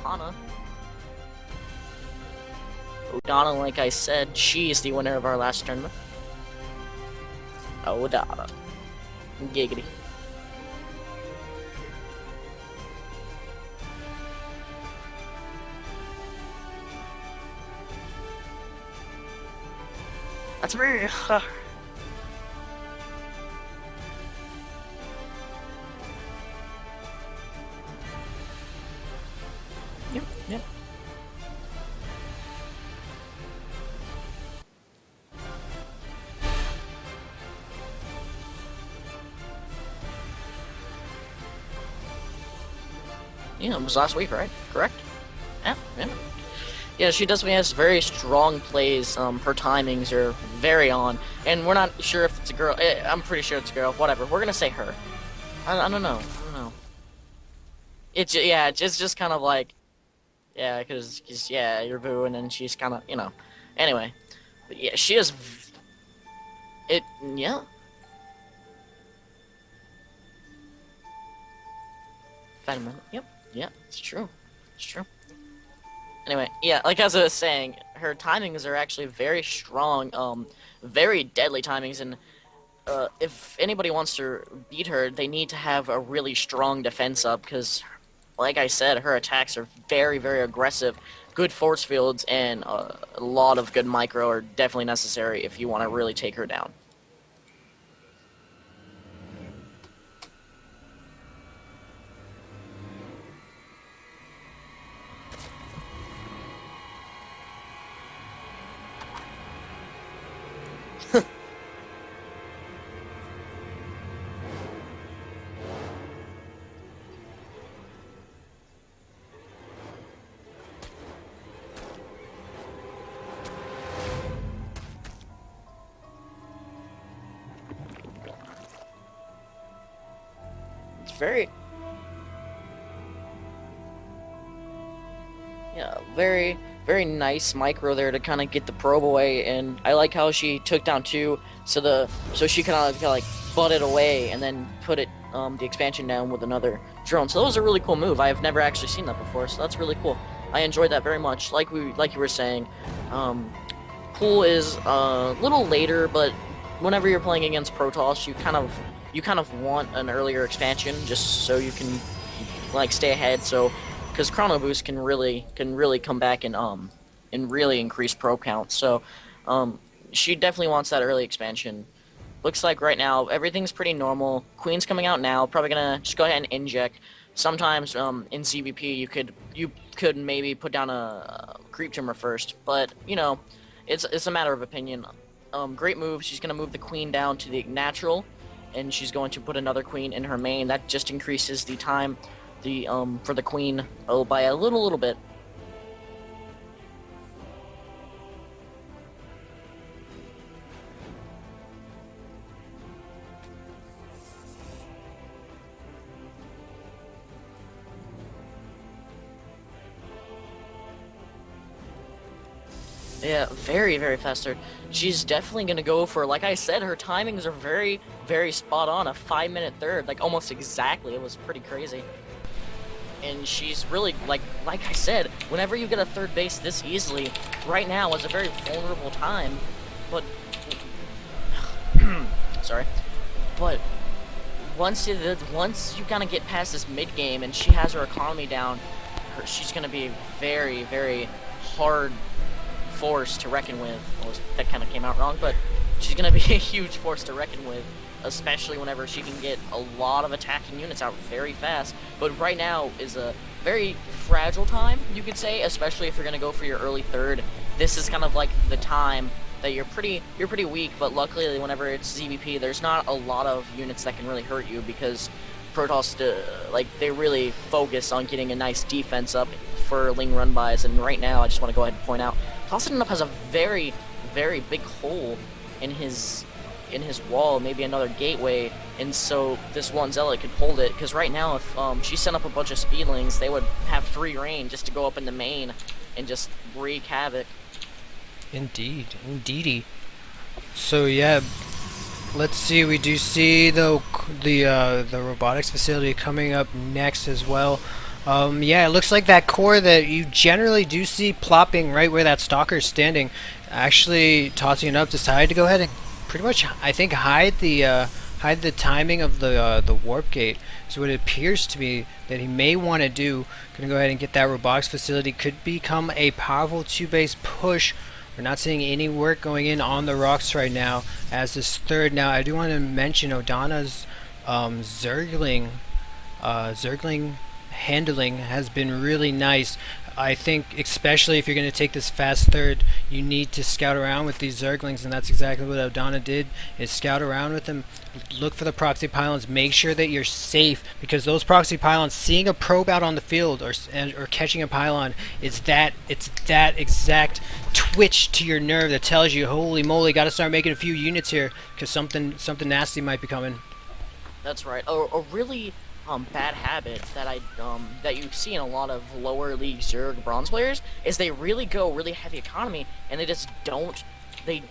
Hana. Odana, like I said, she is the winner of our last tournament. Odana. Giggity. That's me. Yep, yep. Yeah, it was last week, right? Correct? Yeah, yeah. Yeah, she definitely has very strong plays. Her timings are very on, and we're not sure if it's a girl. I'm pretty sure it's a girl. Whatever. We're gonna say her. I don't know. I don't know. Yeah, it's just kind of like, yeah, because yeah, you're Boo, and then she's kind of, Anyway, but yeah, she is. Yeah. Fenman. Yep. Yeah, it's true. It's true. Anyway, yeah, like as I was saying, her timings are actually very strong, very deadly timings, and if anybody wants to beat her, they need to have a really strong defense up, because, like I said, her attacks are very, very aggressive. Good force fields and a lot of good micro are definitely necessary if you want to really take her down. It's very... Yeah, very, very nice micro there to kind of get the probe away, and I like how she took down two, so she kind of like butted away and then put the expansion down with another drone. So that was a really cool move. I've never actually seen that before, so that's really cool. I enjoyed that very much. Like you were saying, pool is a little later, but whenever you're playing against Protoss, you kind of want an earlier expansion just so you can like stay ahead. So because Chrono Boost can really come back and really increase probe count. So she definitely wants that early expansion. Looks like right now everything's pretty normal. Queen's coming out now. Probably gonna just go ahead and inject. Sometimes in ZVP you could maybe put down a creep tumor first, but it's a matter of opinion. Great move. She's gonna move the queen down to the natural, and she's going to put another queen in her main. That just increases the time for the queen by a little bit. Yeah, very, very fast there. She's definitely going to go for, like I said, her timings are very, very spot on. A 5-minute third, like almost exactly. It was pretty crazy. And she's really, like I said, whenever you get a third base this easily, right now is a very vulnerable time. But, sorry. But once you kind of get past this mid game and she has her economy down, she's going to be very, very hard force to reckon with. Well, that kind of came out wrong, but she's going to be a huge force to reckon with, especially whenever she can get a lot of attacking units out very fast. But right now is a very fragile time, you could say, especially if you're going to go for your early third. This is kind of like the time that you're pretty weak, but luckily whenever it's ZVP, there's not a lot of units that can really hurt you, because Protoss, they really focus on getting a nice defense up for Ling run-bys, and right now I just want to go ahead and point out, Tossingitup has a very, very big hole in his wall, maybe another gateway, and so this one zealot could hold it, because right now if she sent up a bunch of speedlings, they would have free reign just to go up in the main and just wreak havoc. Indeedy. So yeah, let's see. We do see the robotics facility coming up next as well. Yeah, it looks like that core that you generally do see plopping right where that stalker's standing. Actually, tossing it up, decided to go ahead and pretty much, I think, hide the timing of the warp gate. So what it appears to be that he may want to do, gonna go ahead and get that robotics facility. Could become a powerful two-base push. We're not seeing any work going in on the rocks right now. As this third, now I do want to mention Odana's Zergling handling has been really nice. I think especially if you're going to take this fast third, you need to scout around with these Zerglings, and that's exactly what Odana did, is scout around with them, look for the proxy pylons, make sure that you're safe, because those proxy pylons, seeing a probe out on the field or catching a pylon, it's that exact twitch to your nerve that tells you, holy moly, got to start making a few units here, because something nasty might be coming. That's right. A really bad habit that that you see in a lot of lower league Zerg bronze players is they really go really heavy economy, and they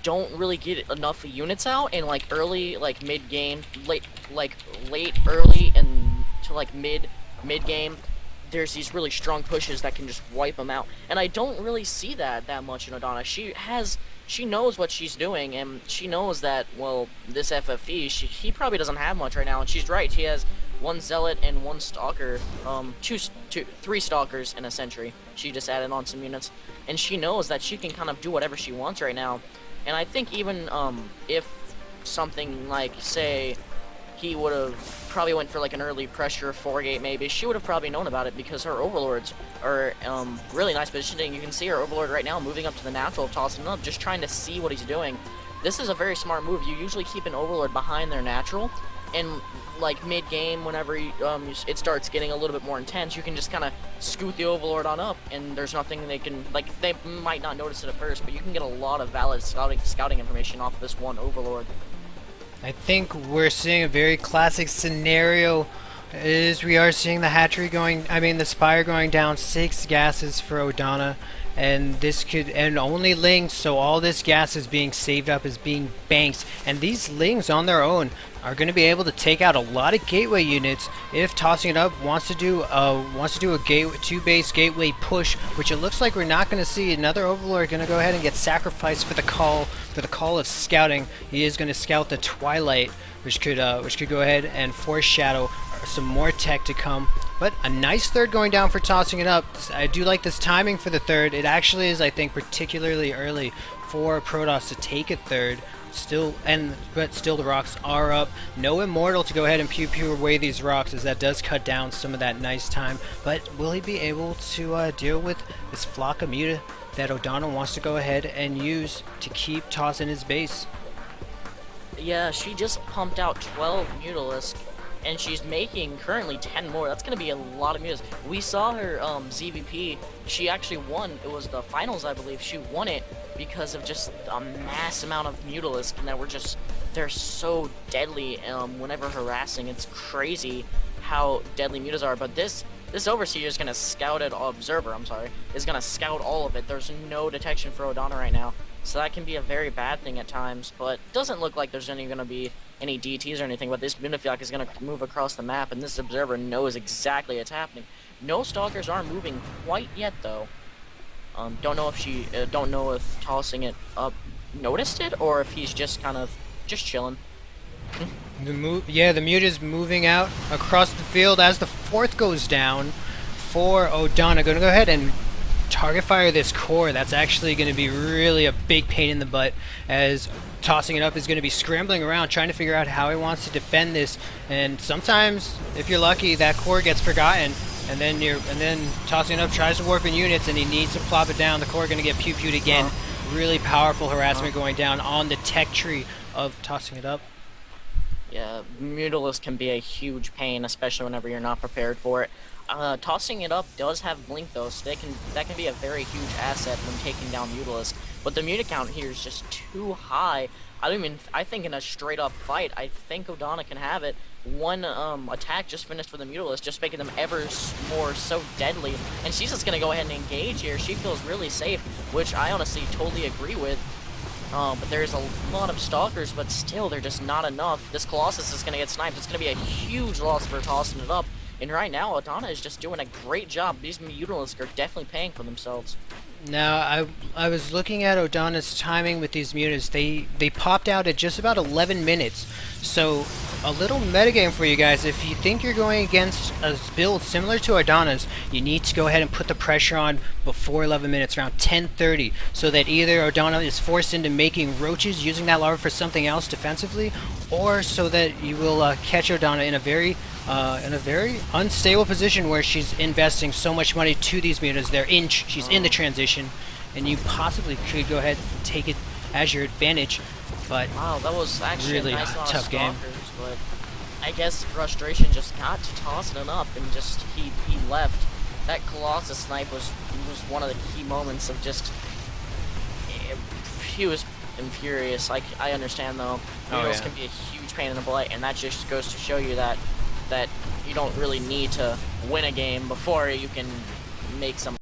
don't really get enough units out in like early, like mid game, late early and to like mid game. There's these really strong pushes that can just wipe them out, and I don't really see that much in Odana. She knows what she's doing, and she knows that, well, this FFE, he probably doesn't have much right now, and she's right. He has one Zealot and one Stalker, three Stalkers in a Sentry. She just added on some units, and she knows that she can kind of do whatever she wants right now. And I think even if something like, say, he would have probably went for like an early pressure 4-gate maybe, she would have probably known about it, because her overlords are really nice positioning. You can see her overlord right now moving up to the natural, tossing up, just trying to see what he's doing. This is a very smart move. You usually keep an overlord behind their natural, and like mid-game, whenever it starts getting a little bit more intense, you can just kind of scoot the overlord on up, and there's nothing they can, like, they might not notice it at first, but you can get a lot of valid scouting information off of this one overlord. I think we're seeing a very classic scenario. Is we are seeing the hatchery going, the spire going down 6 gases for Odana, and this could, and only lings, so all this gas is being saved up, is being banked, and these lings on their own are going to be able to take out a lot of gateway units if Tossing It Up wants to do a two-base gateway push, which it looks like we're not going to see. Another overlord going to go ahead and get sacrificed for the call of scouting. He is going to scout the Twilight, which could go ahead and foreshadow some more tech to come. But a nice third going down for Tossing It Up. I do like this timing for the third. It actually is, I think, particularly early for Protoss to take a third. But still the rocks are up. No Immortal to go ahead and pew away these rocks, as that does cut down some of that nice time. But will he be able to deal with this flock of Muta that Odana wants to go ahead and use to keep tossing his base? Yeah, she just pumped out 12 Mutalisk, and she's making currently 10 more. That's going to be a lot of Mutas. We saw her ZVP. She actually won. It was the finals, I believe. She won it because of just a mass amount of Mutalisk, and that they're so deadly whenever harassing. It's crazy how deadly Mutas are. But this Overseer is going to scout it. Observer, I'm sorry, is going to scout all of it. There's no detection for Odana right now, so that can be a very bad thing at times. But it doesn't look like there's going to be any DTs or anything. But this Mutafioc is going to move across the map, and this Observer knows exactly what's happening. No Stalkers are moving quite yet, though. Don't know if Tossing It Up noticed it, or if he's just kind of chilling. The Mute is moving out across the field as the fourth goes down for Odana. Going to go ahead and target fire this core. That's actually going to be really a big pain in the butt, as Tossing It Up is going to be scrambling around trying to figure out how he wants to defend this. And sometimes, if you're lucky, that core gets forgotten, and then Tossing It Up tries to warp in units, and he needs to plop it down. The core going to get pewed again. Really powerful harassment going down on the tech tree of Tossing It Up. Yeah, Mutalisk can be a huge pain, especially whenever you're not prepared for it. Tossing It Up does have Blink, though, so that can be a very huge asset when taking down Mutalisk. But the Muta count here is just too high. I think in a straight-up fight, I think Odana can have it. One attack just finished for the Mutalisk, just making them ever more so deadly. And she's just going to go ahead and engage here. She feels really safe, which I honestly totally agree with. But there's a lot of Stalkers, but still, they're just not enough. This Colossus is going to get sniped. It's going to be a huge loss for Tossing It Up. And right now, Odana is just doing a great job. These Mutalisks are definitely paying for themselves. Now, I was looking at Odana's timing with these mutas. They popped out at just about 11 minutes. So, a little metagame for you guys. If you think you're going against a build similar to Odana's, you need to go ahead and put the pressure on before 11 minutes, around 10:30, so that either Odana is forced into making roaches, using that larva for something else defensively, or so that you will catch Odana in a very unstable position where she's investing so much money to these mutas. She's in the transition, and you possibly could go ahead and take it as your advantage. But wow, that was actually really a nice lot tough of game. stalkers, but I guess frustration just got to tossing it up, and just he left. That Colossus snipe was one of the key moments of just he was infurious. I understand though. Needles can be a huge pain in the butt, and that just goes to show you that you don't really need to win a game before you can make some